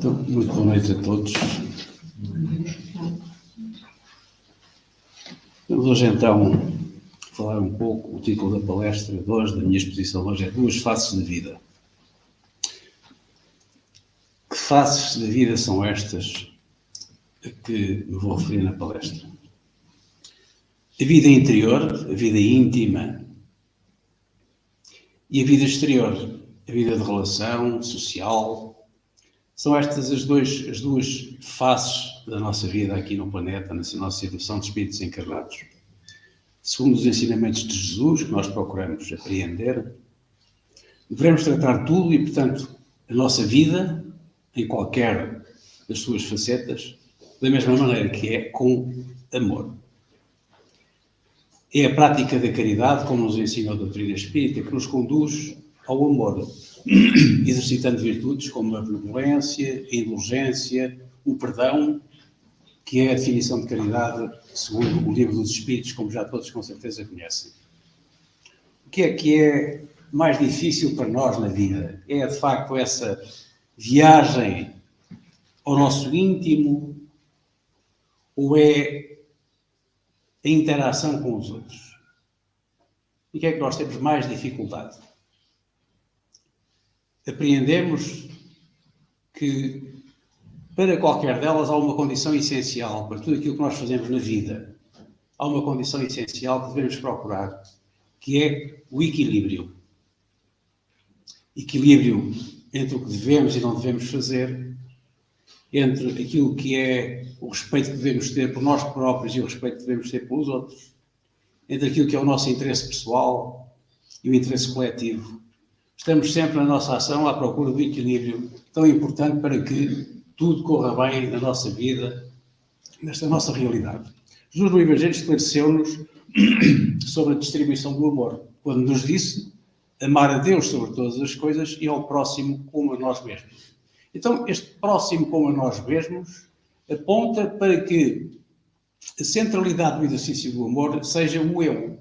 Então, muito boa noite a todos. Vamos hoje então falar um pouco, o título da palestra de hoje, da minha exposição hoje é Duas Faces da Vida. Que faces da vida são estas a que me vou referir na palestra? A vida interior, a vida íntima e a vida exterior, a vida de relação social. São estas as duas faces da nossa vida aqui no planeta, na nossa situação de espíritos encarnados. Segundo os ensinamentos de Jesus, que nós procuramos apreender, devemos tratar tudo e, portanto, a nossa vida, em qualquer das suas facetas, da mesma maneira que é com amor. É a prática da caridade, como nos ensina a doutrina espírita, que nos conduz ao amor, exercitando virtudes como a benevolência, a indulgência, o perdão, que é a definição de caridade segundo o Livro dos Espíritos, como já todos com certeza conhecem. O que é mais difícil para nós na vida? É, de facto, essa viagem ao nosso íntimo ou é a interação com os outros? E o que é que nós temos mais dificuldade? Apreendemos que para qualquer delas há uma condição essencial, para tudo aquilo que nós fazemos na vida. Há uma condição essencial que devemos procurar, que é o equilíbrio. Equilíbrio entre o que devemos e não devemos fazer, entre aquilo que é o respeito que devemos ter por nós próprios e o respeito que devemos ter pelos outros, entre aquilo que é o nosso interesse pessoal e o interesse coletivo. Estamos sempre na nossa ação à procura do equilíbrio tão importante para que tudo corra bem na nossa vida, nesta nossa realidade. Jesus no Evangelho esclareceu-nos sobre a distribuição do amor, quando nos disse amar a Deus sobre todas as coisas e ao próximo como a nós mesmos. Então, este próximo como a nós mesmos aponta para que a centralidade do exercício do amor seja o eu.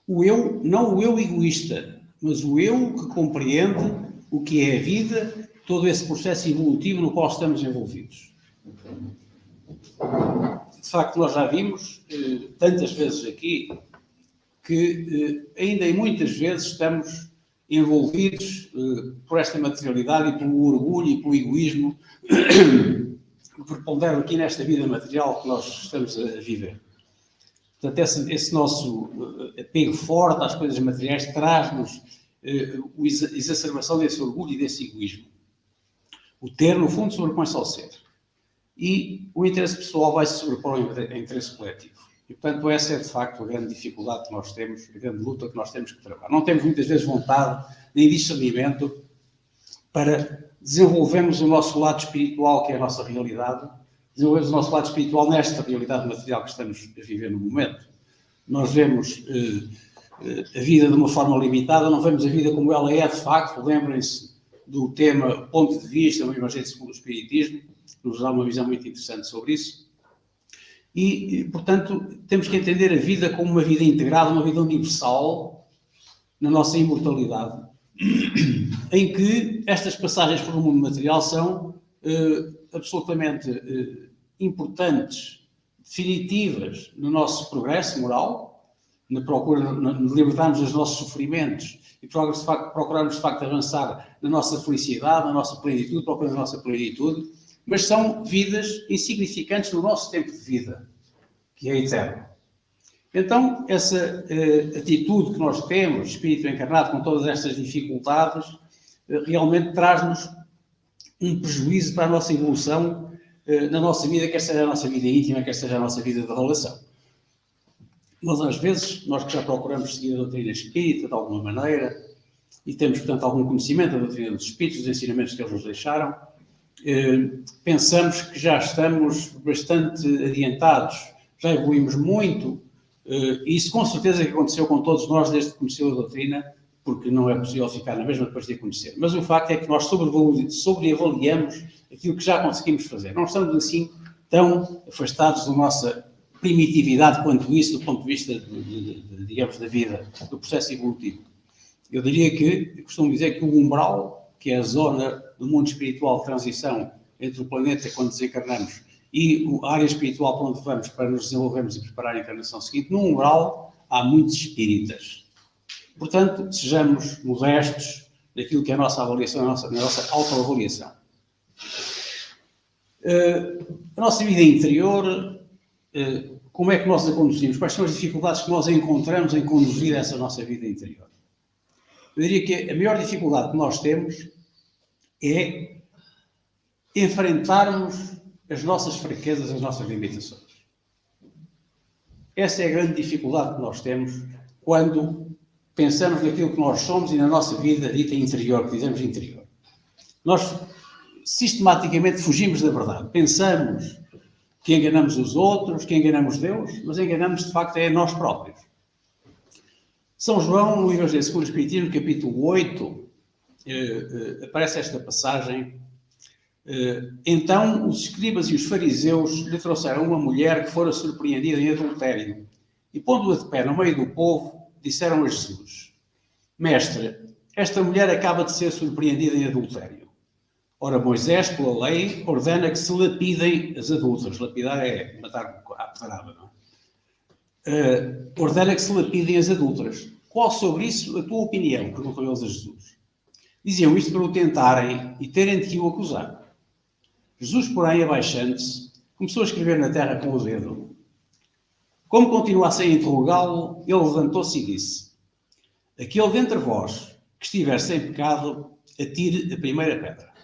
O eu, não o eu egoísta, mas o eu que compreende o que é a vida, todo esse processo evolutivo no qual estamos envolvidos. De facto, nós já vimos tantas vezes aqui que ainda e muitas vezes estamos envolvidos por esta materialidade e pelo orgulho e pelo egoísmo que preponderam aqui nesta vida material que nós estamos a viver. Portanto, esse nosso apego forte às coisas materiais traz-nos a exacerbação desse orgulho e desse egoísmo. O ter, no fundo, sobrepõe-se ao ser. E o interesse pessoal vai se sobrepor ao interesse coletivo. E, portanto, essa é, de facto, a grande dificuldade que nós temos, a grande luta que nós temos que travar. Não temos, muitas vezes, vontade nem discernimento para desenvolvermos o nosso lado espiritual, que é a nossa realidade, desenvolvermos o nosso lado espiritual nesta realidade material que estamos a viver no momento. Nós vemos a vida de uma forma limitada, não vemos a vida como ela é, de facto. Lembrem-se do tema ponto de vista no Evangelho segundo o Espiritismo, que nos dá uma visão muito interessante sobre isso. E, portanto, temos que entender a vida como uma vida integrada, uma vida universal, na nossa imortalidade, em que estas passagens por um mundo material são absolutamente importantes, definitivas no nosso progresso moral, na procura de libertarmos dos nossos sofrimentos e procurarmos, de facto, avançar na nossa felicidade, na nossa plenitude, procurando a nossa plenitude, mas são vidas insignificantes no nosso tempo de vida, que é eterno. Então, essa atitude que nós temos, espírito encarnado, com todas estas dificuldades, realmente traz-nos um prejuízo para a nossa evolução na nossa vida, quer seja a nossa vida íntima, quer seja a nossa vida de relação. Mas, às vezes, nós que já procuramos seguir a doutrina espírita de alguma maneira e temos, portanto, algum conhecimento da doutrina dos espíritos, dos ensinamentos que eles nos deixaram, pensamos que já estamos bastante adiantados, já evoluímos muito, e isso com certeza que aconteceu com todos nós desde que conheceu a doutrina, porque não é possível ficar na mesma depois de a conhecer. Mas o facto é que nós sobreavaliamos aquilo que já conseguimos fazer. Não estamos assim tão afastados da nossa primitividade quanto isso, do ponto de vista, digamos, da vida, do processo evolutivo. Eu diria que, costumo dizer que o umbral que é a zona do mundo espiritual de transição entre o planeta quando desencarnamos e a área espiritual para onde vamos para nos desenvolvermos e preparar a encarnação seguinte, no umbral há muitos espíritas. Portanto, sejamos modestos naquilo que é a nossa avaliação, a nossa autoavaliação. A nossa vida interior, como é que nós a conduzimos? Quais são as dificuldades que nós encontramos em conduzir essa nossa vida interior? Eu diria que a maior dificuldade que nós temos é enfrentarmos as nossas fraquezas, as nossas limitações. Essa é a grande dificuldade que nós temos quando pensamos naquilo que nós somos e na nossa vida dita interior, que dizemos interior. Nós sistematicamente fugimos da verdade. Pensamos que enganamos os outros, que enganamos Deus, mas enganamos de facto é nós próprios. São João, no Evangelho segundo o Espiritismo, capítulo 8, aparece esta passagem. Então os escribas e os fariseus lhe trouxeram uma mulher que fora surpreendida em adultério e, pondo-a de pé no meio do povo, disseram a Jesus: Mestre, esta mulher acaba de ser surpreendida em adultério. Ora, Moisés, pela lei, ordena que se lapidem as adúlteras. Lapidar é matar à pedrada, não é? Ordena que se lapidem as adúlteras. Qual sobre isso a tua opinião? Perguntou eles a Jesus. Diziam isto para o tentarem e terem de que o acusar. Jesus, porém, abaixando-se, começou a escrever na terra com o dedo. Como continuassem a interrogá-lo, ele levantou-se e disse: Aquele dentre vós que estiver sem pecado, atire a primeira pedra.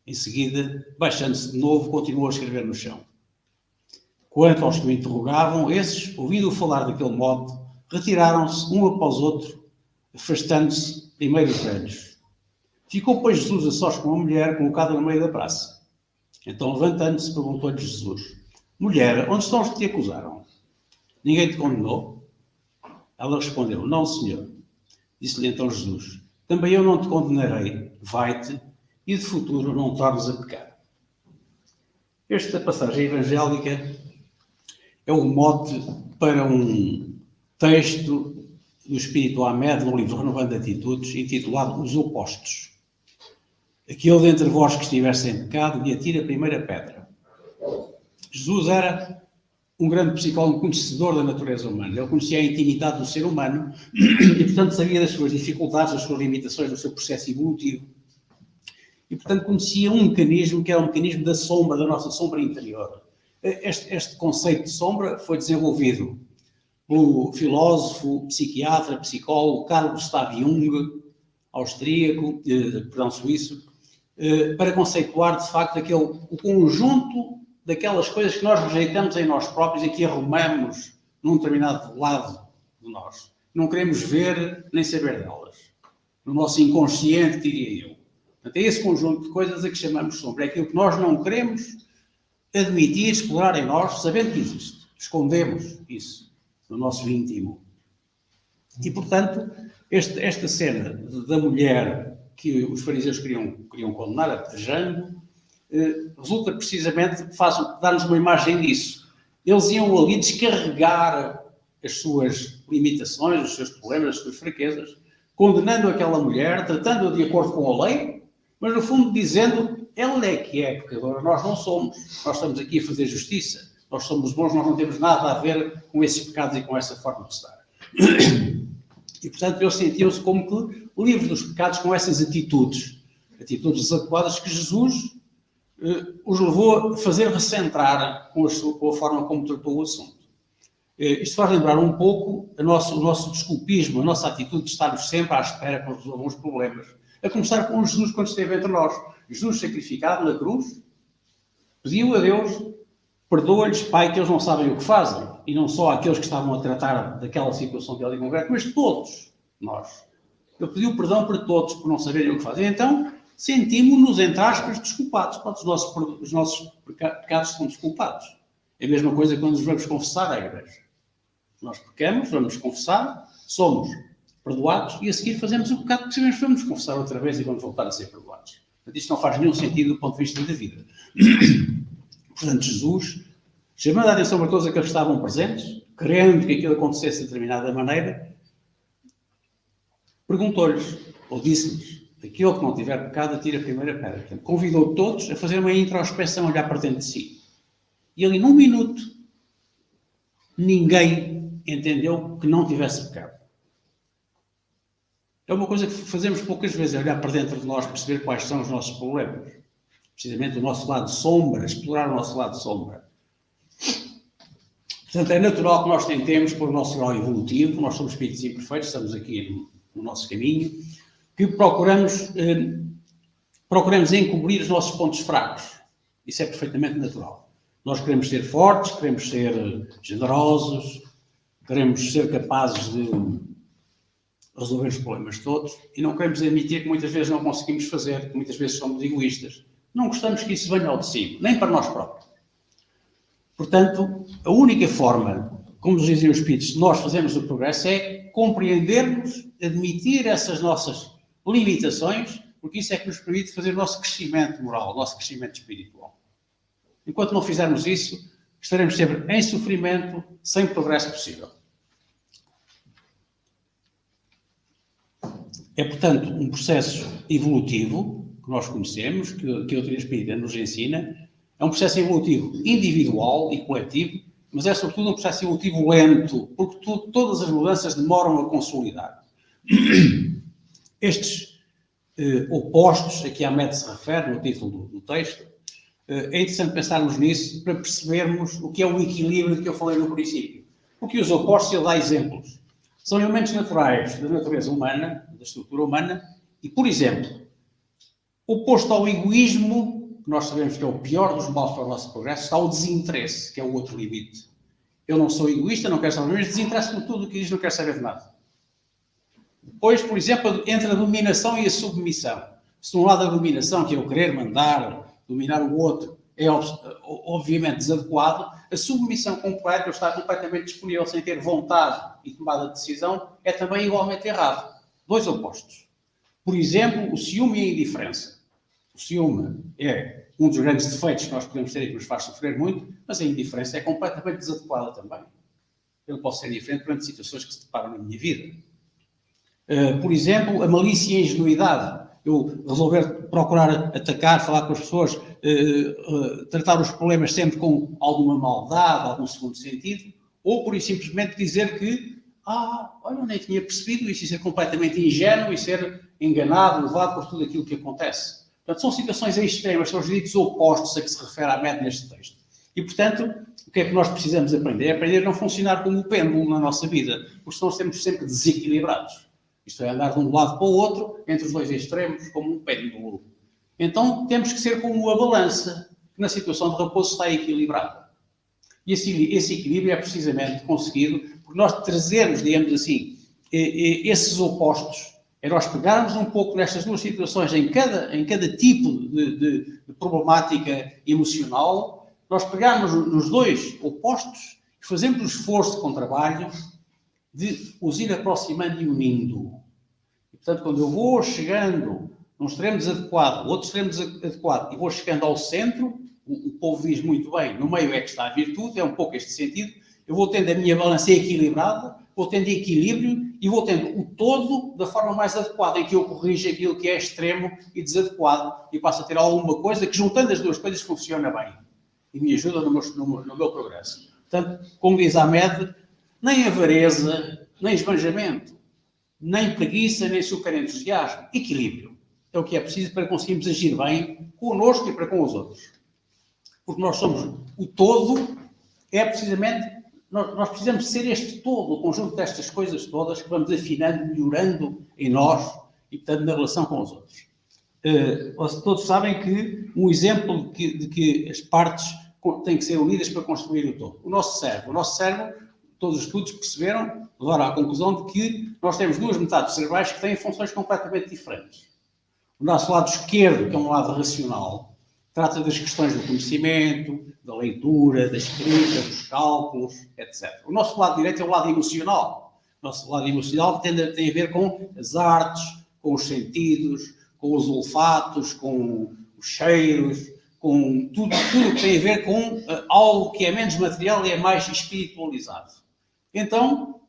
Em seguida, baixando-se de novo, continuou a escrever no chão. Quanto aos que o interrogavam, esses, ouvindo-o falar daquele modo, retiraram-se um após outro, afastando-se primeiro os velhos. Ficou, pois, Jesus a sós com uma mulher colocada no meio da praça. Então, levantando-se, perguntou-lhe Jesus: Mulher, onde estão os que te acusaram? Ninguém te condenou? Ela respondeu: Não, Senhor. Disse-lhe então Jesus: Também eu não te condenarei. Vai-te e de futuro não tornes a pecar. Esta passagem evangélica é o mote para um texto do Espírito Hamed, no livro Renovando Atitudes, intitulado Os Opostos. Aquele dentre vós que estiver sem pecado, lhe atire a primeira pedra. Jesus era um grande psicólogo, conhecedor da natureza humana. Ele conhecia a intimidade do ser humano e, portanto, sabia das suas dificuldades, das suas limitações, do seu processo evolutivo. E, portanto, conhecia um mecanismo que era o mecanismo da sombra, da nossa sombra interior. Este conceito de sombra foi desenvolvido pelo filósofo, psiquiatra, psicólogo Carl Gustav Jung, austríaco, suíço, para conceituar, de facto, o conjunto daquelas coisas que nós rejeitamos em nós próprios e que arrumamos num determinado lado de nós. Não queremos ver nem saber delas. No nosso inconsciente, diria eu. Portanto, é esse conjunto de coisas a que chamamos sombra. É aquilo que nós não queremos admitir, explorar em nós, sabendo que existe. Escondemos isso no nosso íntimo. E, portanto, esta cena da mulher que os fariseus queriam condenar, apedrejando, resulta precisamente, dar-nos uma imagem disso. Eles iam ali descarregar as suas limitações, os seus problemas, as suas fraquezas, condenando aquela mulher, tratando-a de acordo com a lei, mas no fundo dizendo, ela é que é pecadora, nós não somos. Nós estamos aqui a fazer justiça. Nós somos bons, nós não temos nada a ver com esses pecados e com essa forma de estar. E, portanto, eles sentiam-se como que livres dos pecados com essas atitudes adequadas que Jesus os levou a fazer recentrar com a forma como tratou o assunto. Isto faz lembrar um pouco o nosso desculpismo, a nossa atitude de estarmos sempre à espera que nos resolvam os problemas. A começar com Jesus quando esteve entre nós. Jesus sacrificado na cruz, pediu a Deus, perdoa-lhes, Pai, que eles não sabem o que fazem. E não só aqueles que estavam a tratar daquela situação dele em concreto, mas todos nós. Ele pediu perdão para todos por não saberem o que fazem. Então, sentimos-nos, entre aspas, desculpados. Os nossos pecados são desculpados. É a mesma coisa quando nos vamos confessar à igreja. Nós pecamos, vamos confessar, somos perdoados e a seguir fazemos o pecado que sabemos que vamos confessar outra vez e vamos voltar a ser perdoados. Portanto, isto não faz nenhum sentido do ponto de vista da vida. Portanto, Jesus, chamando a atenção para todos aqueles que estavam presentes, querendo que aquilo acontecesse de determinada maneira, perguntou-lhes, ou disse-lhes, aquele que não tiver pecado, atira a primeira pedra. Portanto, convidou todos a fazer uma introspeção, a olhar para dentro de si. E ali, num minuto, ninguém entendeu que não tivesse pecado. É uma coisa que fazemos poucas vezes, é olhar para dentro de nós, perceber quais são os nossos problemas. Precisamente o nosso lado sombra, explorar o nosso lado sombra. Portanto, é natural que nós tentemos, por o nosso grau evolutivo, nós somos espíritos imperfeitos, estamos aqui no nosso caminho, que procuramos encobrir os nossos pontos fracos. Isso é perfeitamente natural. Nós queremos ser fortes, queremos ser generosos, queremos ser capazes de resolver os problemas todos e não queremos admitir que muitas vezes não conseguimos fazer, que muitas vezes somos egoístas. Não gostamos que isso venha ao de cima, nem para nós próprios. Portanto, a única forma, como nos diziam os espíritos, de nós fazermos o progresso é compreendermos, admitir essas nossas limitações, porque isso é que nos permite fazer o nosso crescimento moral, o nosso crescimento espiritual. Enquanto não fizermos isso, estaremos sempre em sofrimento, sem progresso possível. É, portanto, um processo evolutivo que nós conhecemos, que a doutrina espírita nos ensina. É um processo evolutivo individual e coletivo, mas é sobretudo um processo evolutivo lento, porque todas as mudanças demoram a consolidar. Estes opostos, a que a Ahmed se refere no título do texto, é interessante pensarmos nisso para percebermos o que é o equilíbrio de que eu falei no princípio. Porque os opostos, ele dá exemplos. São elementos naturais da natureza humana, da estrutura humana, e, por exemplo, oposto ao egoísmo, que nós sabemos que é o pior dos males para o nosso progresso, está o desinteresse, que é o outro limite. Eu não sou egoísta, não quero saber, mas desinteresso-me tudo o que diz, não quero saber de nada. Depois, por exemplo, entra a dominação e a submissão. Se de um lado a dominação, que é o querer mandar, dominar o outro, é obviamente desadequado, a submissão completa, eu estar completamente disponível sem ter vontade e tomada de decisão, é também igualmente errado. Dois opostos. Por exemplo, o ciúme e a indiferença. O ciúme é um dos grandes defeitos que nós podemos ter e que nos faz sofrer muito, mas a indiferença é completamente desadequada também. Eu não posso ser indiferente perante situações que se deparam na minha vida. Por exemplo, a malícia e a ingenuidade. Eu resolver procurar atacar, falar com as pessoas, tratar os problemas sempre com alguma maldade, algum segundo sentido, ou por simplesmente dizer que, olha, eu nem tinha percebido isso, e ser completamente ingênuo e ser enganado, levado por tudo aquilo que acontece. Portanto, são situações extremas, são os ditos opostos a que se refere a Ahmed neste texto. E, portanto, o que é que nós precisamos aprender? É aprender a não funcionar como o pêndulo na nossa vida, porque senão estamos sempre desequilibrados. Isto é, andar de um lado para o outro, entre os dois extremos, como um pêndulo. Então, temos que ser como a balança, que na situação de repouso está equilibrada. E esse equilíbrio é precisamente conseguido por nós trazermos, digamos assim, esses opostos. É nós pegarmos um pouco nestas duas situações, em cada tipo de problemática emocional, nós pegarmos nos dois opostos e fazermos o esforço com trabalho de os ir aproximando e unindo. E, portanto, quando eu vou chegando num extremo desadequado, outro extremo desadequado, e vou chegando ao centro, o povo diz muito bem, no meio é que está a virtude, é um pouco este sentido, eu vou tendo a minha balança equilibrada, vou tendo equilíbrio e vou tendo o todo da forma mais adequada, em que eu corrijo aquilo que é extremo e desadequado e passo a ter alguma coisa que, juntando as duas coisas, funciona bem e me ajuda no meu progresso. Portanto, como diz Ahmed, nem avareza, nem esbanjamento, nem preguiça, nem super entusiasmo. Equilíbrio. É o que é preciso para conseguirmos agir bem connosco e para com os outros. Porque nós somos o todo, é precisamente, nós precisamos ser este todo, o conjunto destas coisas todas que vamos afinando, melhorando em nós e, portanto, na relação com os outros. Todos sabem que um exemplo de que as partes têm que ser unidas para construir o todo. O nosso cérebro, todos os estudos perceberam, levaram à conclusão de que nós temos duas metades cerebrais que têm funções completamente diferentes. O nosso lado esquerdo, que é um lado racional, trata das questões do conhecimento, da leitura, da escrita, dos cálculos, etc. O nosso lado direito é o lado emocional. O nosso lado emocional tem a ver com as artes, com os sentidos, com os olfatos, com os cheiros, com tudo que tem a ver com algo que é menos material e é mais espiritualizado. Então,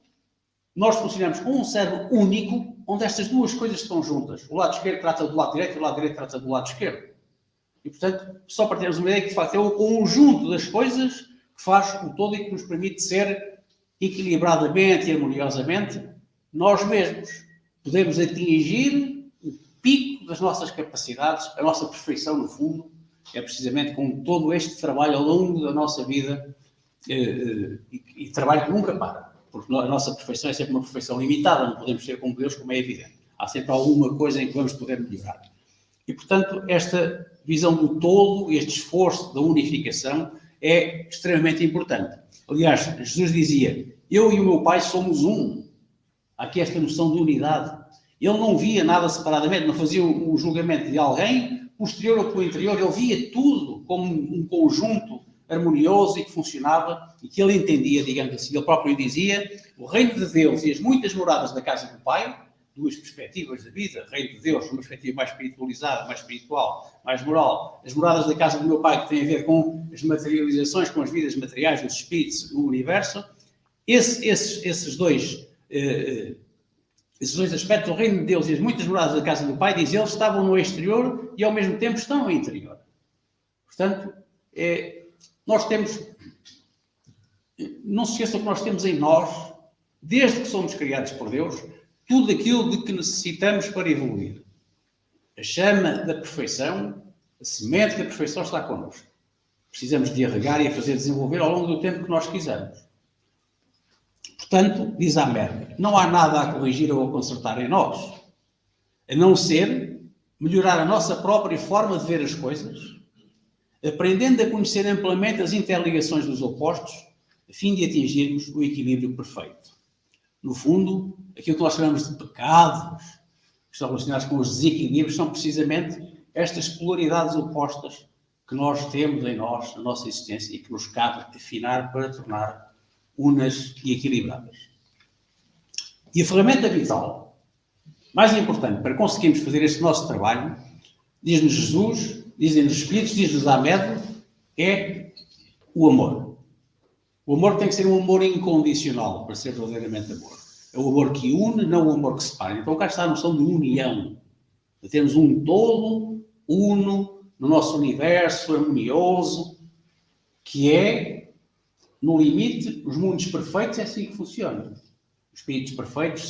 nós funcionamos com um cérebro único, onde estas duas coisas estão juntas. O lado esquerdo trata do lado direito e o lado direito trata do lado esquerdo. E, portanto, só para termos uma ideia que, de facto, é o conjunto das coisas que faz o todo e que nos permite ser equilibradamente e harmoniosamente nós mesmos. Podemos atingir o pico das nossas capacidades, a nossa perfeição, no fundo, é precisamente com todo este trabalho ao longo da nossa vida e trabalho que nunca para. Porque a nossa perfeição é sempre uma perfeição limitada, não podemos ser como Deus, como é evidente. Há sempre alguma coisa em que vamos poder melhorar. E, portanto, esta visão do todo, este esforço da unificação é extremamente importante. Aliás, Jesus dizia, eu e o meu Pai somos um. Há aqui esta noção de unidade. Ele não via nada separadamente, não fazia o julgamento de alguém posterior ou pelo interior, ele via tudo como um conjunto harmonioso e que funcionava e que ele entendia, digamos assim. Ele próprio dizia, o reino de Deus e as muitas moradas da casa do Pai, duas perspectivas da vida, reino de Deus, uma perspectiva mais espiritualizada, mais espiritual, mais moral, as moradas da casa do meu Pai, que têm a ver com as materializações, com as vidas materiais dos espíritos no universo, esses dois aspectos, o reino de Deus e as muitas moradas da casa do Pai, diz ele, estavam no exterior e ao mesmo tempo estão no interior. Portanto, nós temos, não se esqueçam que nós temos em nós, desde que somos criados por Deus, tudo aquilo de que necessitamos para evoluir. A chama da perfeição, a semente da perfeição está connosco. Precisamos de a regar e a fazer desenvolver ao longo do tempo que nós quisermos. Portanto, diz a Merkel, não há nada a corrigir ou a consertar em nós, a não ser melhorar a nossa própria forma de ver as coisas, aprendendo a conhecer amplamente as interligações dos opostos, a fim de atingirmos o equilíbrio perfeito. No fundo, aquilo que nós chamamos de pecados, que estão relacionados com os desequilíbrios, são precisamente estas polaridades opostas que nós temos em nós, na nossa existência, e que nos cabe afinar para tornar unas e equilibradas. E a ferramenta vital mais importante para conseguirmos fazer este nosso trabalho, diz-nos Jesus, dizem-nos os Espíritos, diz-nos a Médio, é o amor. O amor tem que ser um amor incondicional para ser verdadeiramente amor. É o amor que une, não o amor que separa. Então cá está a noção de união. Temos um todo, uno, no nosso universo, harmonioso, que é, no limite, os mundos perfeitos é assim que funcionam. Os espíritos perfeitos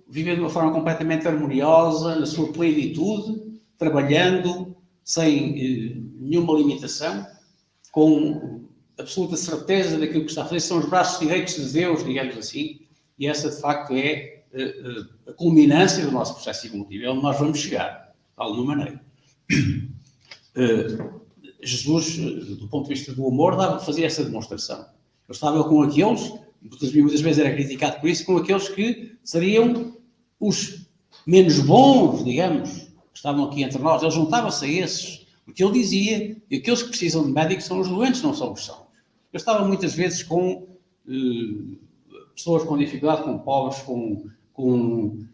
vivem de uma forma completamente harmoniosa, na sua plenitude, trabalhando sem nenhuma limitação, com absoluta certeza daquilo que está a fazer, são os braços direitos de Deus, digamos assim, e essa, de facto, é a culminância do nosso processo evolutivo, é onde nós vamos chegar, de alguma maneira. Jesus, do ponto de vista do amor, fazia essa demonstração. Ele estava com aqueles, muitas vezes era criticado por isso, com aqueles que seriam os menos bons, digamos, que estavam aqui entre nós. Ele juntava-se a esses, porque ele dizia que aqueles que precisam de médicos são os doentes, não são os sãos. Eu estava muitas vezes com pessoas com dificuldade, com pobres, com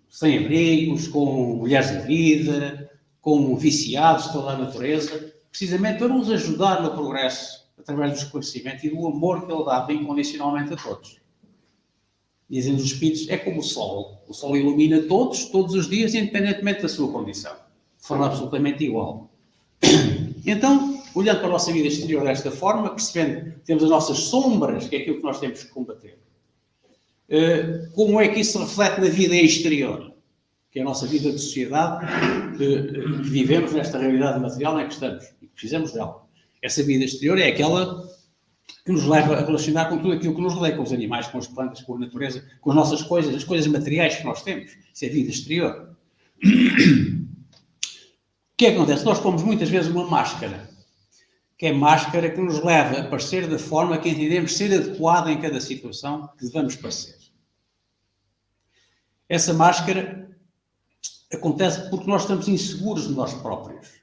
sem-abrigos, com mulheres da vida, com viciados de toda a natureza, precisamente para nos ajudar no progresso, através do esclarecimento e do amor que ele dava incondicionalmente a todos. Dizem os Espíritos, é como o Sol ilumina todos os dias, independentemente da sua condição, de forma absolutamente igual. Então, olhando para a nossa vida exterior desta forma, percebendo que temos as nossas sombras, que é aquilo que nós temos que combater. Como é que isso se reflete na vida exterior? Que é a nossa vida de sociedade, que vivemos nesta realidade material em que estamos e que precisamos dela. Essa vida exterior é aquela que nos leva a relacionar com tudo aquilo que nos rodeia, com os animais, com as plantas, com a natureza, com as nossas coisas, as coisas materiais que nós temos. Isso é vida exterior. O que é que acontece? Nós pomos muitas vezes uma máscara, que é a máscara que nos leva a parecer da forma que entendemos ser adequada em cada situação que devemos parecer. Essa máscara acontece porque nós estamos inseguros de nós próprios.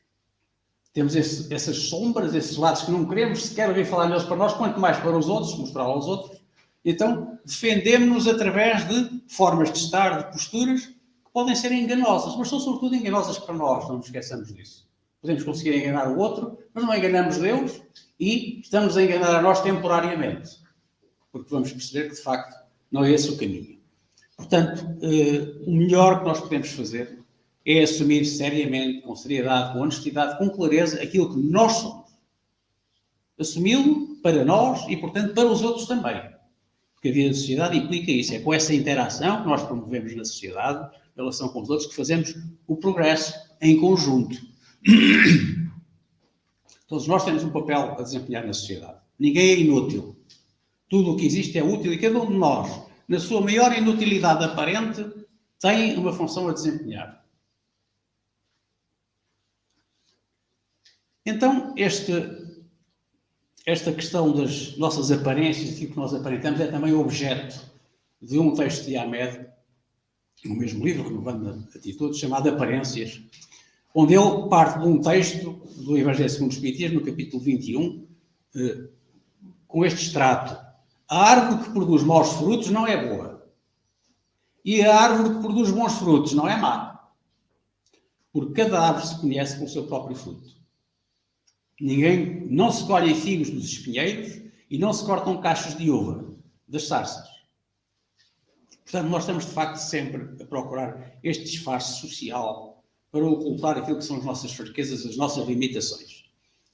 Temos essas sombras, esses lados que não queremos sequer ouvir falar neles para nós, quanto mais para os outros, mostrá-los aos outros. Então, defendemos-nos através de formas de estar, de posturas, que podem ser enganosas, mas são sobretudo enganosas para nós, não nos esqueçamos disso. Podemos conseguir enganar o outro, mas não enganamos Deus e estamos a enganar a nós temporariamente. Porque vamos perceber que, de facto, não é esse o caminho. Portanto, o melhor que nós podemos fazer é assumir seriamente, com seriedade, com honestidade, com clareza, aquilo que nós somos. Assumi-lo para nós e, portanto, para os outros também. Porque a vida da sociedade implica isso. É com essa interação que nós promovemos na sociedade, em relação com os outros, que fazemos o progresso em conjunto. Todos nós temos um papel a desempenhar na sociedade. Ninguém é inútil. Tudo o que existe é útil e cada um de nós, na sua maior inutilidade aparente, tem uma função a desempenhar. Então, esta questão das nossas aparências, aquilo que nós aparentamos, é também objeto de um texto de Hamed, no mesmo livro, Renovando Atitudes, chamado Aparências, onde ele parte de um texto do Evangelho segundo o Espiritismo, no capítulo 21, com este extrato. A árvore que produz maus frutos não é boa. E a árvore que produz bons frutos não é má. Porque cada árvore se conhece pelo seu próprio fruto. Não se colhem figos dos espinheiros e não se cortam cachos de uva das sarças. Portanto, nós estamos, de facto, sempre a procurar este disfarce social para ocultar aquilo que são as nossas fraquezas, as nossas limitações.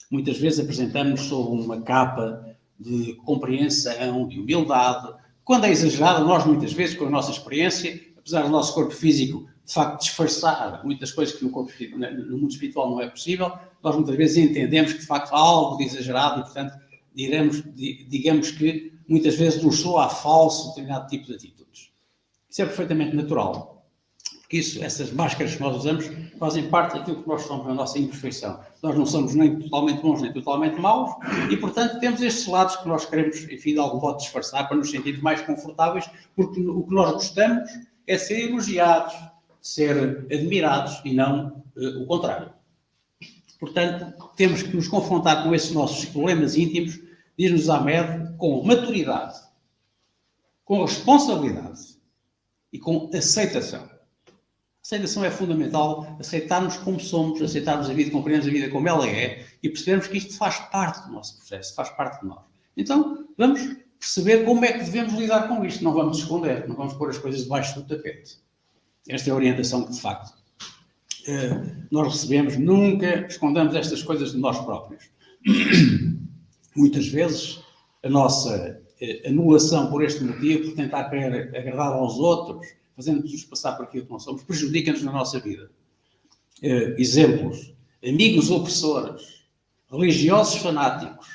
Muitas vezes apresentamos sob uma capa de compreensão, de humildade. Quando é exagerado, nós muitas vezes, com a nossa experiência, apesar do nosso corpo físico, de facto, disfarçar muitas coisas que no mundo espiritual não é possível, nós muitas vezes entendemos que, de facto, há algo de exagerado e, portanto, digamos que muitas vezes nos soa a falso determinado tipo de atitudes. Isso é perfeitamente natural. Porque essas máscaras que nós usamos fazem parte daquilo que nós somos, da nossa imperfeição. Nós não somos nem totalmente bons, nem totalmente maus, e, portanto, temos estes lados que nós queremos, enfim, de algum modo disfarçar para nos sentir mais confortáveis, porque o que nós gostamos é ser elogiados, ser admirados, e não o contrário. Portanto, temos que nos confrontar com esses nossos problemas íntimos, diz-nos Hamed, com maturidade, com responsabilidade e com aceitação. Aceitação é fundamental, aceitarmos como somos, aceitarmos a vida, compreendermos a vida como ela é e percebermos que isto faz parte do nosso processo, faz parte de nós. Então, vamos perceber como é que devemos lidar com isto. Não vamos esconder, não vamos pôr as coisas debaixo do tapete. Esta é a orientação que, de facto, nós recebemos. Nunca escondamos estas coisas de nós próprios. Muitas vezes, a nossa anulação por este motivo, por tentar querer agradar aos outros, fazendo-nos passar por aquilo que não somos, prejudica-nos na nossa vida. Exemplos: amigos opressores, religiosos fanáticos,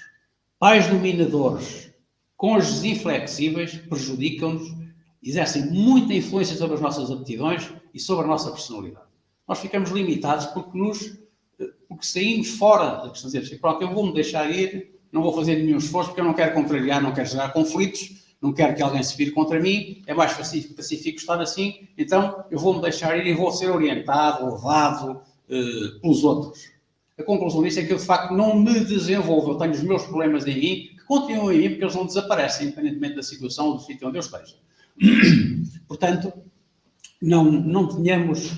pais dominadores, cônjuges inflexíveis, prejudicam-nos, exercem muita influência sobre as nossas aptidões e sobre a nossa personalidade. Nós ficamos limitados porque saímos fora da questão de dizer, pronto, eu vou-me deixar ir, não vou fazer nenhum esforço porque eu não quero contrariar, não quero gerar conflitos, não quero que alguém se vire contra mim, é mais pacífico estar assim, então eu vou-me deixar ir e vou ser orientado, levado pelos outros. A conclusão disso é que eu, de facto, não me desenvolvo, eu tenho os meus problemas em mim, que continuam em mim porque eles não desaparecem, independentemente da situação ou do sítio onde eu esteja. Portanto, não tenhamos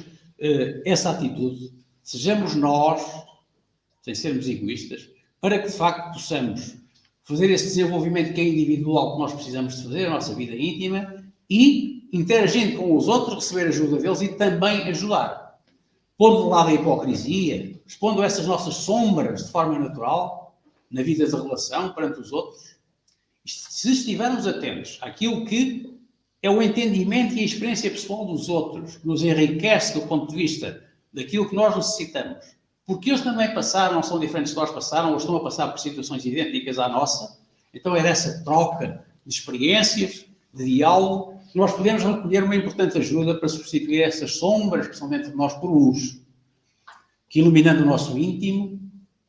essa atitude, sejamos nós, sem sermos egoístas, para que, de facto, possamos fazer esse desenvolvimento que é individual, que nós precisamos de fazer, a nossa vida íntima, e, interagindo com os outros, receber ajuda deles e também ajudar. Pondo de lado a hipocrisia, expondo essas nossas sombras de forma natural, na vida de relação, perante os outros. Se estivermos atentos àquilo que é o entendimento e a experiência pessoal dos outros, que nos enriquece do ponto de vista daquilo que nós necessitamos, porque eles também passaram, não são diferentes de nós passaram, ou estão a passar por situações idênticas à nossa, então é dessa troca de experiências, de diálogo, que nós podemos recolher uma importante ajuda para substituir essas sombras que são dentro de nós por luz, que iluminando o nosso íntimo,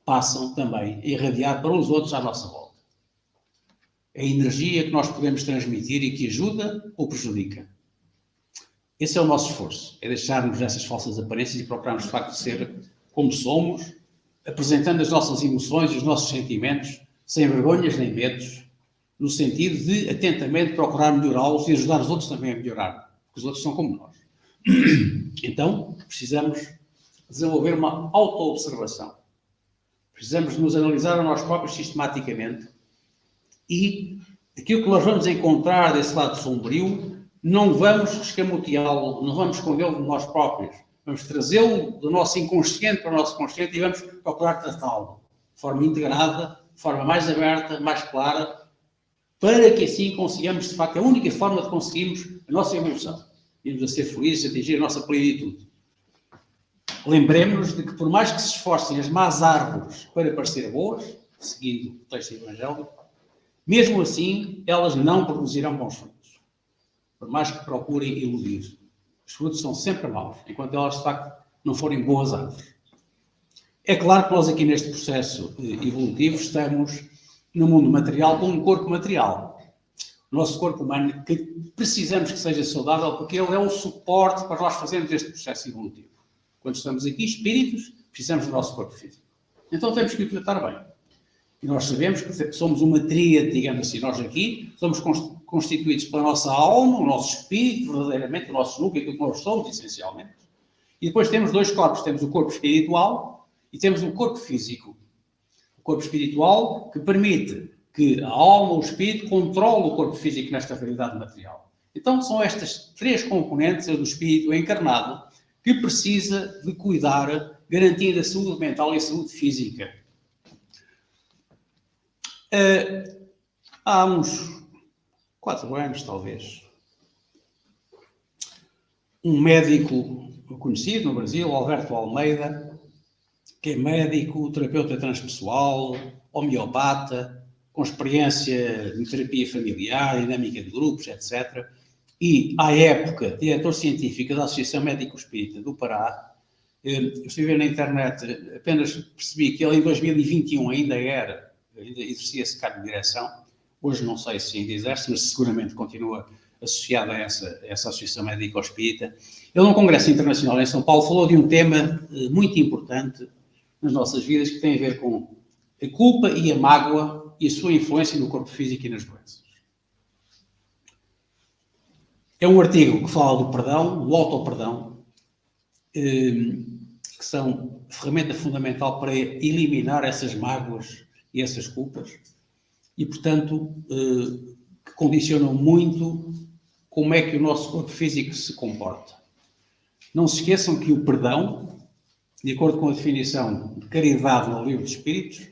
passam também a irradiar para os outros à nossa volta. É a energia que nós podemos transmitir e que ajuda ou prejudica. Esse é o nosso esforço, é deixarmos essas falsas aparências e procurarmos, de facto, ser como somos, apresentando as nossas emoções e os nossos sentimentos, sem vergonhas nem medos, no sentido de, atentamente, procurar melhorá-los e ajudar os outros também a melhorar, porque os outros são como nós. Então, precisamos desenvolver uma auto-observação. Precisamos nos analisar a nós próprios sistematicamente e aquilo que nós vamos encontrar desse lado sombrio não vamos escamoteá-lo, não vamos escondê-lo de nós próprios. Vamos trazê-lo do nosso inconsciente para o nosso consciente e vamos procurar tratá-lo de forma integrada, de forma mais aberta, mais clara, para que assim consigamos, de facto, a única forma de conseguirmos a nossa evolução. Irmos a ser felizes, atingir a nossa plenitude. Lembremos-nos de que, por mais que se esforcem as más árvores para parecer boas, seguindo o texto evangélico, mesmo assim, elas não produzirão bons frutos. Por mais que procurem iludir. Os frutos são sempre maus, enquanto elas, de facto, não forem boas árvores. É claro que nós aqui neste processo evolutivo estamos no mundo material com um corpo material. O nosso corpo humano, que precisamos que seja saudável, porque ele é o suporte para nós fazermos este processo evolutivo. Quando estamos aqui, espíritos, precisamos do nosso corpo físico. Então temos que o tratar bem. E nós sabemos que somos uma tríade, digamos assim. Nós aqui somos constituídos pela nossa alma, o nosso espírito, verdadeiramente, o nosso núcleo, aquilo que nós somos, essencialmente. E depois temos dois corpos. Temos o corpo espiritual e temos o corpo físico. O corpo espiritual que permite que a alma, o espírito, controle o corpo físico nesta realidade material. Então são estas três componentes do espírito encarnado que precisa de cuidar, garantindo a saúde mental e a saúde física. Há uns 4 anos, talvez, um médico conhecido no Brasil, Alberto Almeida, que é médico, terapeuta transpessoal, homeopata, com experiência em terapia familiar, dinâmica de grupos, etc. E, à época, diretor científico da Associação Médico Espírita do Pará. Eu estive na internet, apenas percebi que ele em 2021 ainda exercia esse cargo de direção. Hoje não sei se ainda exerce, mas seguramente continua associado a essa Associação Médico Espírita. Ele, num congresso internacional em São Paulo, falou de um tema muito importante nas nossas vidas, que tem a ver com a culpa e a mágoa e a sua influência no corpo físico e nas doenças. É um artigo que fala do perdão, do auto-perdão, que são ferramenta fundamental para eliminar essas mágoas e essas culpas e, portanto, que condicionam muito como é que o nosso corpo físico se comporta. Não se esqueçam que o perdão, de acordo com a definição de caridade no Livro dos Espíritos,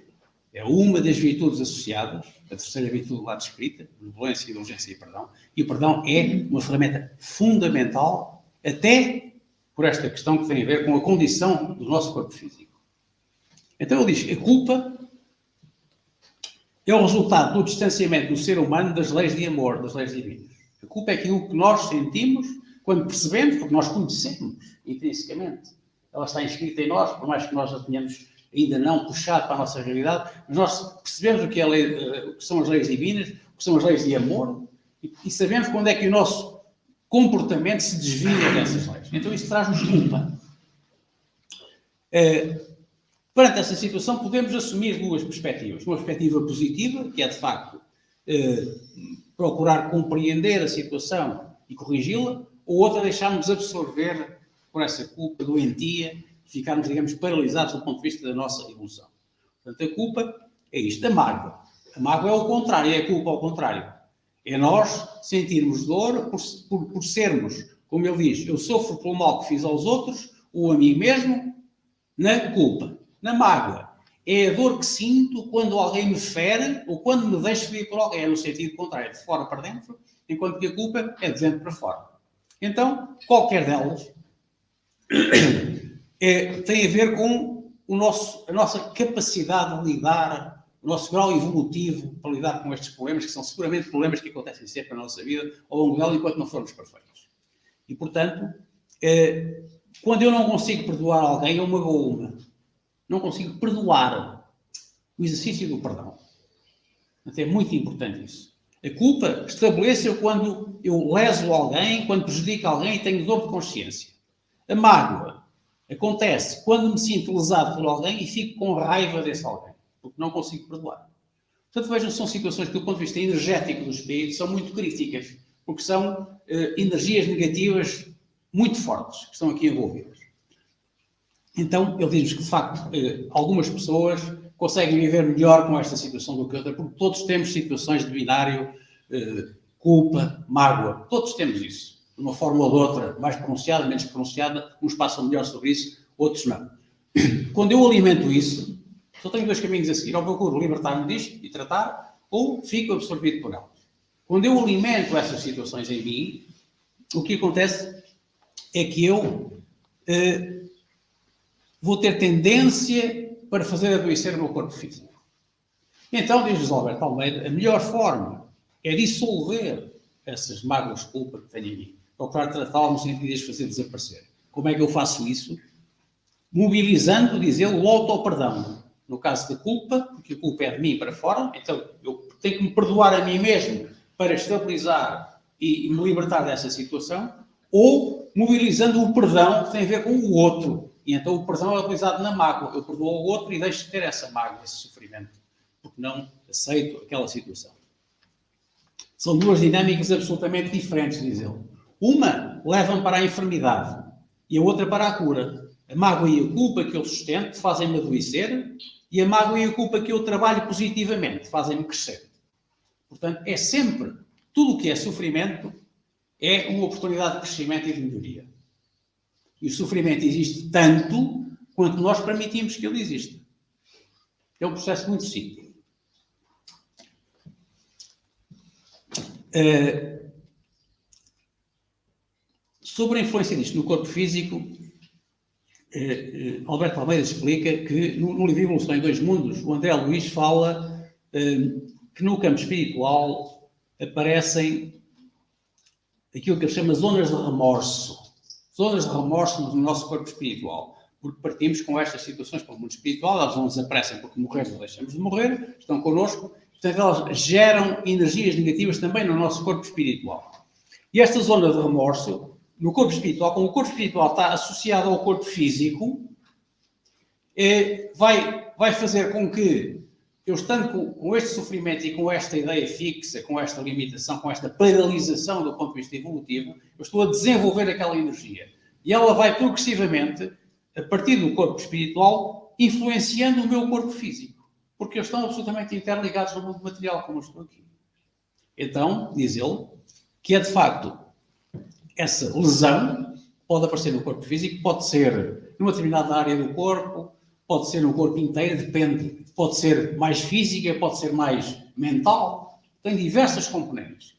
é uma das virtudes associadas, a terceira virtude lá descrita, benevolência, indulgência e perdão, e o perdão é uma ferramenta fundamental, até por esta questão que tem a ver com a condição do nosso corpo físico. Então ele diz que a culpa é o resultado do distanciamento do ser humano das leis de amor, das leis divinas. A culpa é aquilo que nós sentimos quando percebemos, porque nós conhecemos intrinsecamente. Ela está inscrita em nós, por mais que nós a tenhamos ainda não puxado para a nossa realidade, mas nós percebemos o que são as leis divinas, o que são as leis de amor, e sabemos quando é que o nosso comportamento se desvia dessas leis. Então isso traz-nos culpa. Perante essa situação, podemos assumir duas perspectivas. Uma perspectiva positiva, que é, de facto, procurar compreender a situação e corrigi-la, ou outra, deixarmos absorver por essa culpa doentia, ficarmos, digamos, paralisados do ponto de vista da nossa evolução. Portanto, a culpa é isto, a mágoa. A mágoa é o contrário, é a culpa ao contrário. É nós sentirmos dor por sermos, como ele diz, eu sofro pelo mal que fiz aos outros, ou a mim mesmo, na culpa. Na mágoa, é a dor que sinto quando alguém me fere ou quando me deixo ferir por alguém. É no sentido contrário, de fora para dentro, enquanto que a culpa é de dentro para fora. Então, qualquer delas tem a ver com a nossa capacidade de lidar, o nosso grau evolutivo para lidar com estes problemas, que são seguramente problemas que acontecem sempre na nossa vida, ao longo dela, enquanto não formos perfeitos. E, portanto, quando eu não consigo perdoar alguém, eu magoo-me. Não consigo perdoar. O exercício do perdão. Portanto, é muito importante isso. A culpa estabelece-se quando eu leso alguém, quando prejudico alguém e tenho dor de consciência. A mágoa acontece quando me sinto lesado por alguém e fico com raiva desse alguém, porque não consigo perdoar. Portanto, vejam, são situações que, do ponto de vista energético do espírito, são muito críticas, porque são energias negativas muito fortes que estão aqui envolvidas. Então, ele diz que, de facto, algumas pessoas conseguem viver melhor com esta situação do que outra, porque todos temos situações de binário culpa, mágoa. Todos temos isso. De uma forma ou de outra, mais pronunciada, menos pronunciada. Uns passam melhor sobre isso, outros não. Quando eu alimento isso, só tenho dois caminhos a seguir. Ou procuro libertar-me disto e tratar, ou fico absorvido por elas. Quando eu alimento essas situações em mim, o que acontece é que eu vou ter tendência para fazer adoecer o meu corpo físico. Então, diz Alberto Almeida, a melhor forma é dissolver essas mágoas de culpa que tenho em mim. Procurar tratá-las no sentido de as fazer desaparecer. Como é que eu faço isso? Mobilizando, diz ele, o auto-perdão. No caso da culpa, porque a culpa é de mim para fora, então eu tenho que me perdoar a mim mesmo para estabilizar e me libertar dessa situação, ou mobilizando o perdão que tem a ver com o outro. E então o perdão é utilizado na mágoa. Eu perdoo o outro e deixo de ter essa mágoa, esse sofrimento, porque não aceito aquela situação. São duas dinâmicas absolutamente diferentes, diz ele. Uma leva-me para a enfermidade e a outra para a cura. A mágoa e a culpa que eu sustento fazem-me adoecer e a mágoa e a culpa que eu trabalho positivamente fazem-me crescer. Portanto, é sempre, tudo o que é sofrimento é uma oportunidade de crescimento e de melhoria. E o sofrimento existe tanto quanto nós permitimos que ele exista. É um processo muito simples. Sobre a influência disto no corpo físico, Alberto Almeida explica que no livro Evolução em Dois Mundos, o André Luiz fala que no campo espiritual aparecem aquilo que ele chama zonas de remorso. Zonas de remorso no nosso corpo espiritual. Porque partimos com estas situações para o mundo espiritual, elas não desaparecem porque morrer, não deixamos de morrer, estão connosco, portanto elas geram energias negativas também no nosso corpo espiritual. E esta zona de remorso, no corpo espiritual, como o corpo espiritual está associado ao corpo físico, vai fazer com que eu, estando com este sofrimento e com esta ideia fixa, com esta limitação, com esta paralisação do ponto de vista evolutivo, eu estou a desenvolver aquela energia. E ela vai progressivamente, a partir do corpo espiritual, influenciando o meu corpo físico. Porque eles estão absolutamente interligados no mundo material, como eu estou aqui. Então, diz ele, que é de facto essa lesão pode aparecer no corpo físico, pode ser numa determinada área do corpo, pode ser no corpo inteiro, depende. Pode ser mais física, pode ser mais mental. Tem diversas componentes.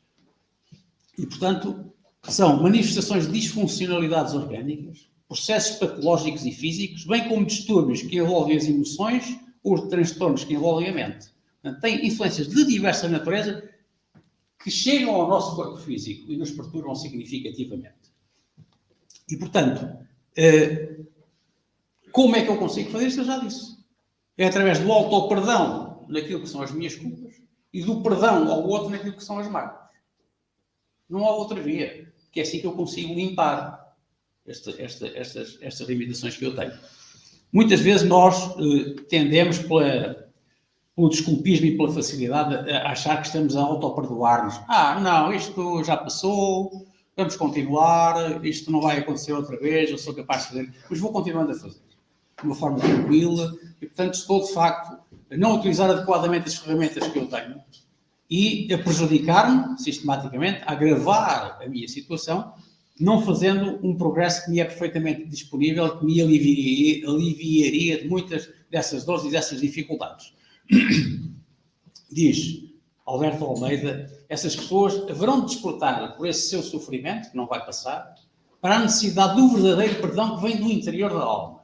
E, portanto, são manifestações de disfuncionalidades orgânicas, processos patológicos e físicos, bem como distúrbios que envolvem as emoções ou transtornos que envolvem a mente. Portanto, tem influências de diversa natureza que chegam ao nosso corpo físico e nos perturbam significativamente. E, portanto, como é que eu consigo fazer isto? Eu já disse. É através do auto-perdão naquilo que são as minhas culpas e do perdão ao outro naquilo que são as mágoas. Não há outra via, que é assim que eu consigo limpar estas limitações que eu tenho. Muitas vezes nós tendemos pelo desculpismo e pela facilidade a achar que estamos a auto-perdoar-nos. Não, isto já passou, vamos continuar, isto não vai acontecer outra vez, eu sou capaz de fazer, mas vou continuando a fazer. De uma forma tranquila, e portanto estou de facto a não utilizar adequadamente as ferramentas que eu tenho e a prejudicar-me sistematicamente, a agravar a minha situação, não fazendo um progresso que me é perfeitamente disponível, que me aliviaria de muitas dessas dores e dessas dificuldades. Diz Alberto Almeida, essas pessoas haverão de despertar por esse seu sofrimento, que não vai passar, para a necessidade do verdadeiro perdão que vem do interior da alma.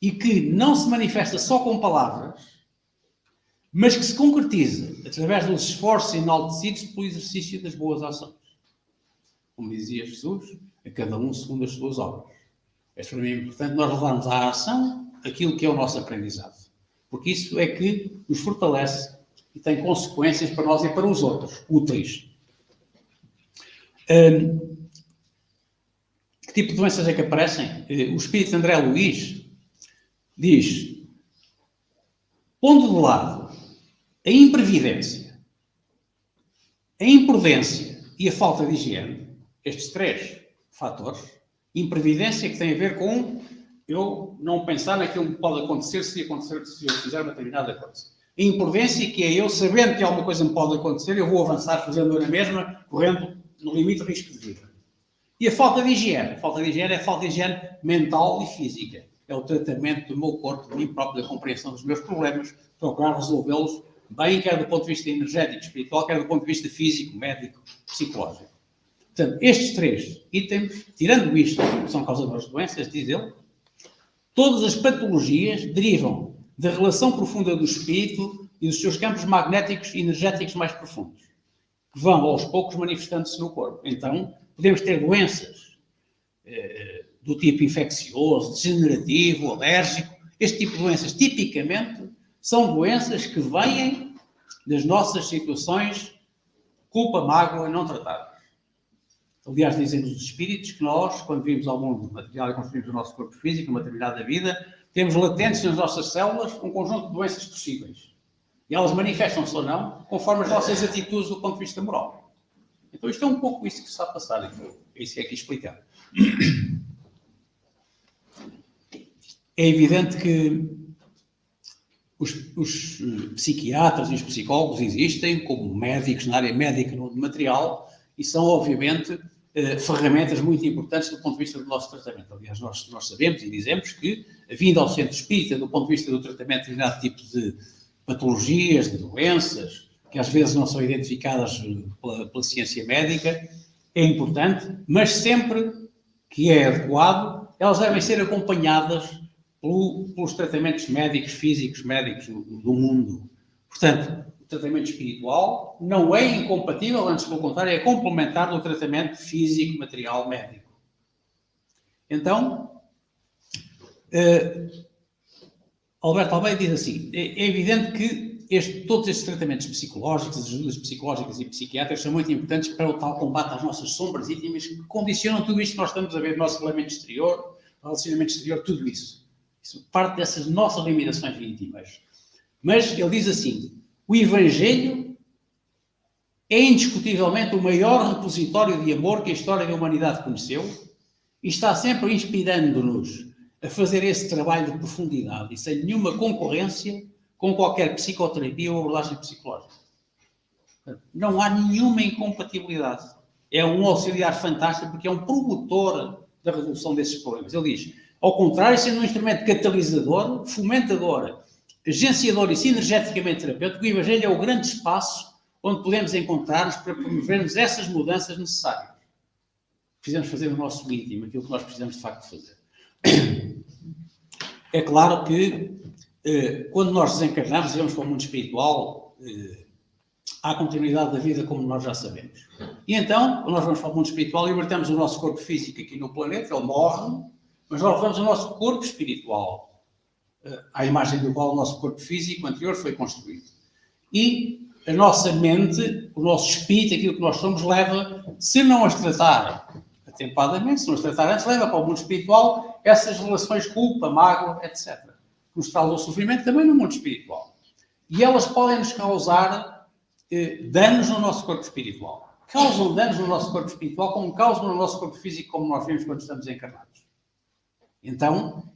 E que não se manifesta só com palavras, mas que se concretiza através dos esforços enaltecidos pelo exercício das boas ações. Como dizia Jesus, a cada um segundo as suas obras. É extremamente importante nós levarmos à ação aquilo que é o nosso aprendizado. Porque isso é que nos fortalece e tem consequências para nós e para os outros, úteis. Que tipo de doenças é que aparecem? O espírito de André Luiz diz, pondo de lado a imprevidência, a imprudência e a falta de higiene, estes três fatores, imprevidência que tem a ver com eu não pensar naquilo que pode acontecer se eu fizer uma determinada coisa. A imprudência, que é eu, sabendo que alguma coisa me pode acontecer, eu vou avançar fazendo na mesma, correndo no limite de risco de vida. E a falta de higiene. A falta de higiene é a falta de higiene mental e física. É o tratamento do meu corpo, de mim próprio, da compreensão dos meus problemas, procurar resolvê-los bem, quer do ponto de vista energético, espiritual, quer do ponto de vista físico, médico, psicológico. Portanto, estes 3 itens, tirando isto, que são causadoras de doenças, diz ele, todas as patologias derivam da relação profunda do espírito e dos seus campos magnéticos e energéticos mais profundos, que vão, aos poucos, manifestando-se no corpo. Então, podemos ter doenças do tipo infeccioso, degenerativo, alérgico. Este tipo de doenças, tipicamente, são doenças que vêm das nossas situações culpa, mágoa não tratadas. Aliás, dizem os espíritos que nós, quando vimos ao mundo material e construímos o nosso corpo físico, numa determinada vida, temos latentes nas nossas células um conjunto de doenças possíveis. E elas manifestam-se ou não, conforme as nossas atitudes do ponto de vista moral. Então, isto é um pouco isso que se está a passar. É isso que é aqui explicado. É evidente que os psiquiatras e os psicólogos existem como médicos na área médica no material e são, obviamente, ferramentas muito importantes do ponto de vista do nosso tratamento. Aliás, nós sabemos e dizemos que a vinda ao centro espírita, do ponto de vista do tratamento de determinado tipo de patologias, de doenças, que às vezes não são identificadas pela ciência médica, é importante, mas sempre que é adequado, elas devem ser acompanhadas pelos tratamentos médicos, físicos, médicos do mundo. Portanto, o tratamento espiritual não é incompatível, antes pelo contrário, é complementar do tratamento físico, material, médico. Então, Alberto Almeida diz assim, é evidente que todos estes tratamentos psicológicos, as ajudas psicológicas e psiquiátricas são muito importantes para o tal combate às nossas sombras íntimas que condicionam tudo isto que nós estamos a ver no nosso elemento exterior, no relacionamento exterior, tudo isso. Isso parte dessas nossas limitações íntimas. Mas ele diz assim, o Evangelho é indiscutivelmente o maior repositório de amor que a história da humanidade conheceu e está sempre inspirando-nos a fazer esse trabalho de profundidade e sem nenhuma concorrência com qualquer psicoterapia ou abordagem psicológica. Não há nenhuma incompatibilidade. É um auxiliar fantástico porque é um promotor da resolução desses problemas. Ele diz, ao contrário, sendo um instrumento catalisador, fomentador, agenciador e sinergeticamente terapêutico, o Evangelho é o grande espaço onde podemos encontrar-nos para promovermos essas mudanças necessárias. Precisamos fazer no nosso íntimo aquilo que nós precisamos de facto fazer. É claro que quando nós desencarnamos e vamos para o mundo espiritual, há continuidade da vida como nós já sabemos. E então, quando nós vamos para o mundo espiritual, libertamos o nosso corpo físico aqui no planeta, ele morre, mas nós levamos o nosso corpo espiritual à imagem do qual o nosso corpo físico anterior foi construído. E a nossa mente, o nosso espírito, aquilo que nós somos, leva, se não as tratar atempadamente, se não as tratar antes, leva para o mundo espiritual essas relações culpa, mágoa, etc. Que nos trazem o sofrimento também no mundo espiritual. E elas podem nos causar danos no nosso corpo espiritual. Causam danos no nosso corpo espiritual como causam no nosso corpo físico, como nós vemos quando estamos encarnados. Então,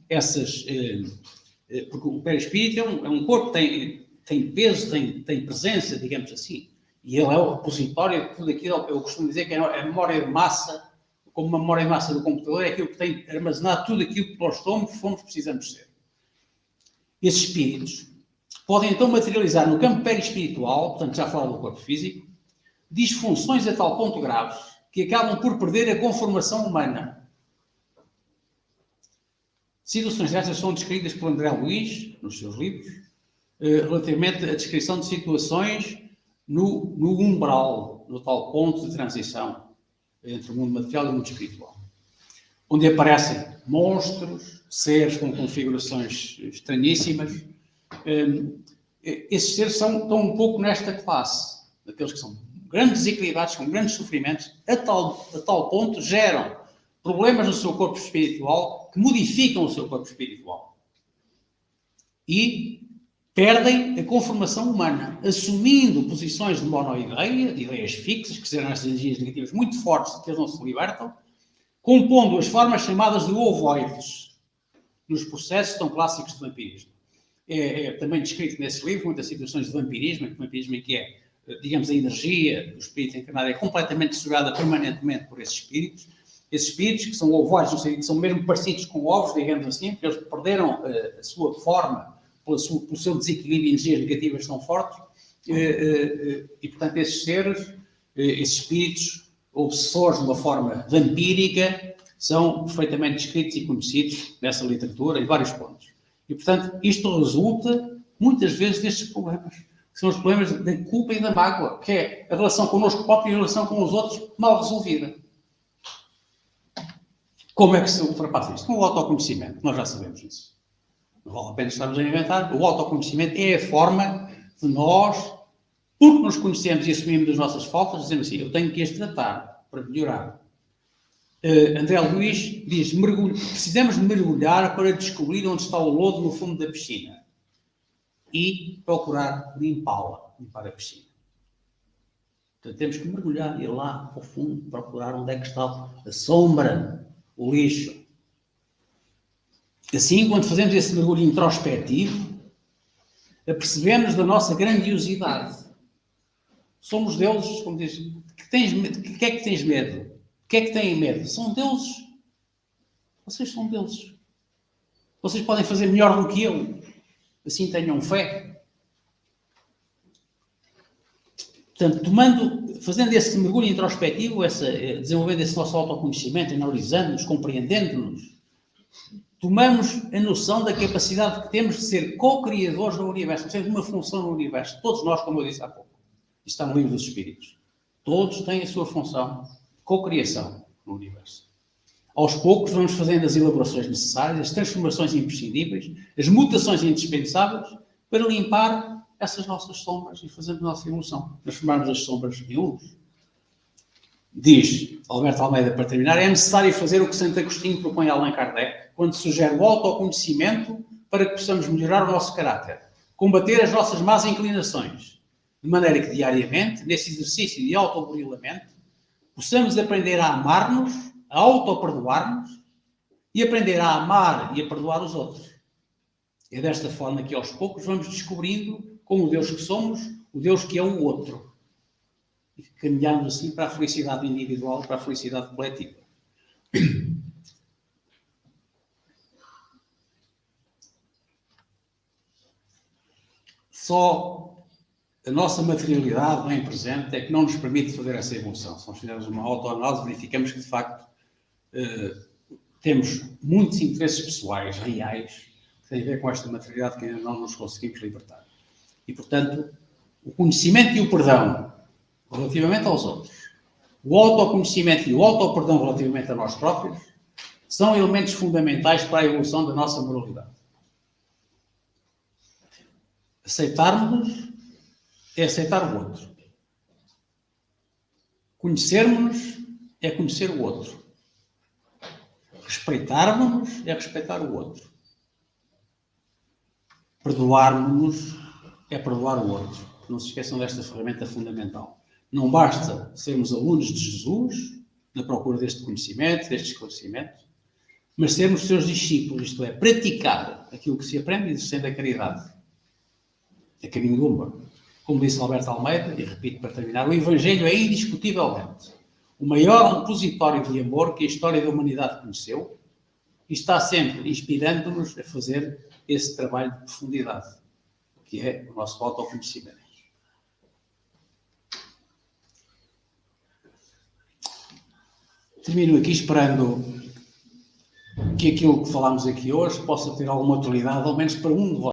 porque o perispírito é um corpo que tem peso, tem presença, digamos assim, e ele é o repositório de tudo aquilo. Eu costumo dizer que é a memória de massa, como uma memória de massa do computador, é aquilo que tem armazenado tudo aquilo que nós fomos, precisamos ser. Esses espíritos podem então materializar no campo perispiritual, portanto já fora do corpo físico, disfunções a tal ponto graves que acabam por perder a conformação humana. Situações destas são descritas por André Luiz, nos seus livros, relativamente à descrição de situações no umbral, no tal ponto de transição entre o mundo material e o mundo espiritual, onde aparecem monstros, seres com configurações estranhíssimas. Esses seres estão um pouco nesta classe, daqueles que são grandes desequilibrados, com grandes sofrimentos, a tal ponto geram problemas no seu corpo espiritual que modificam o seu corpo espiritual. E perdem a conformação humana, assumindo posições de monoideia, de ideias fixas, que serão estas energias negativas muito fortes de que eles não se libertam, compondo as formas chamadas de ovoides, nos processos tão clássicos de vampirismo. é também descrito nesse livro, muitas situações de vampirismo em que é, digamos, a energia do espírito encarnado é completamente sugada permanentemente por esses espíritos que são ovoides, no sentido que são mesmo parecidos com ovos, digamos assim, porque eles perderam a sua forma pelo seu desequilíbrio de energias negativas tão fortes, e portanto esses seres, esses espíritos obsessores de uma forma vampírica, são perfeitamente descritos e conhecidos nessa literatura, em vários pontos. E, portanto, isto resulta, muitas vezes, destes problemas, que são os problemas da culpa e da mágoa, que é a relação connosco próprio e a relação com os outros mal resolvida. Como é que se ultrapassa isto? Com o autoconhecimento, nós já sabemos isso. Não vale a pena estarmos a inventar. O autoconhecimento é a forma de nós, porque nos conhecemos e assumimos as nossas faltas, dizendo assim, eu tenho que as tratar para melhorar. André Luiz diz, precisamos de mergulhar para descobrir onde está o lodo no fundo da piscina e procurar limpar a piscina. Portanto, temos que mergulhar, ir lá ao fundo, procurar onde é que está a sombra, o lixo. Assim, quando fazemos esse mergulho introspectivo, apercebemos da nossa grandiosidade. Somos deuses, como diz, de que é que tens medo? O que é que têm medo? São deuses. Vocês são deuses. Vocês podem fazer melhor do que eu. Assim tenham fé. Portanto, fazendo esse mergulho introspectivo, desenvolvendo esse nosso autoconhecimento, analisando-nos, compreendendo-nos, tomamos a noção da capacidade que temos de ser co-criadores no universo. Temos uma função no universo. Todos nós, como eu disse há pouco. Isto está no livro dos Espíritos. Todos têm a sua função de co-criação no universo. Aos poucos vamos fazendo as elaborações necessárias, as transformações imprescindíveis, as mutações indispensáveis para limpar essas nossas sombras e fazermos a nossa evolução. Transformarmos as sombras em luz. Diz Alberto Almeida, para terminar, é necessário fazer o que Santo Agostinho propõe a Allan Kardec, quando sugere o autoconhecimento para que possamos melhorar o nosso caráter, combater as nossas más inclinações, de maneira que diariamente, nesse exercício de autoburilamento, possamos aprender a amar-nos, a auto-perdoar-nos e aprender a amar e a perdoar os outros. É desta forma que aos poucos vamos descobrindo, como o Deus que somos, o Deus que é o outro. E caminhamos assim para a felicidade individual, para a felicidade coletiva. Só a nossa materialidade bem presente é que não nos permite fazer essa evolução. Se nós fizermos uma autoanálise, verificamos que, de facto, temos muitos interesses pessoais, reais, que têm a ver com esta materialidade que ainda não nos conseguimos libertar. E, portanto, o conhecimento e o perdão relativamente aos outros, o autoconhecimento e o autoperdão relativamente a nós próprios, são elementos fundamentais para a evolução da nossa moralidade. Aceitarmos-nos é aceitar o outro. Conhecermos-nos é conhecer o outro. Respeitarmos-nos é respeitar o outro. Perdoarmos-nos é perdoar o outro. Não se esqueçam desta ferramenta fundamental. Não basta sermos alunos de Jesus, na procura deste conhecimento, deste esclarecimento, mas sermos seus discípulos, isto é, praticar aquilo que se aprende exercendo a caridade. É caminho do amor. Como disse Alberto Almeida, e repito para terminar, o Evangelho é indiscutivelmente o maior repositório de amor que a história da humanidade conheceu e está sempre inspirando-nos a fazer esse trabalho de profundidade, que é o nosso autoconhecimento. Termino aqui esperando que aquilo que falámos aqui hoje possa ter alguma utilidade, ao menos para um de vocês.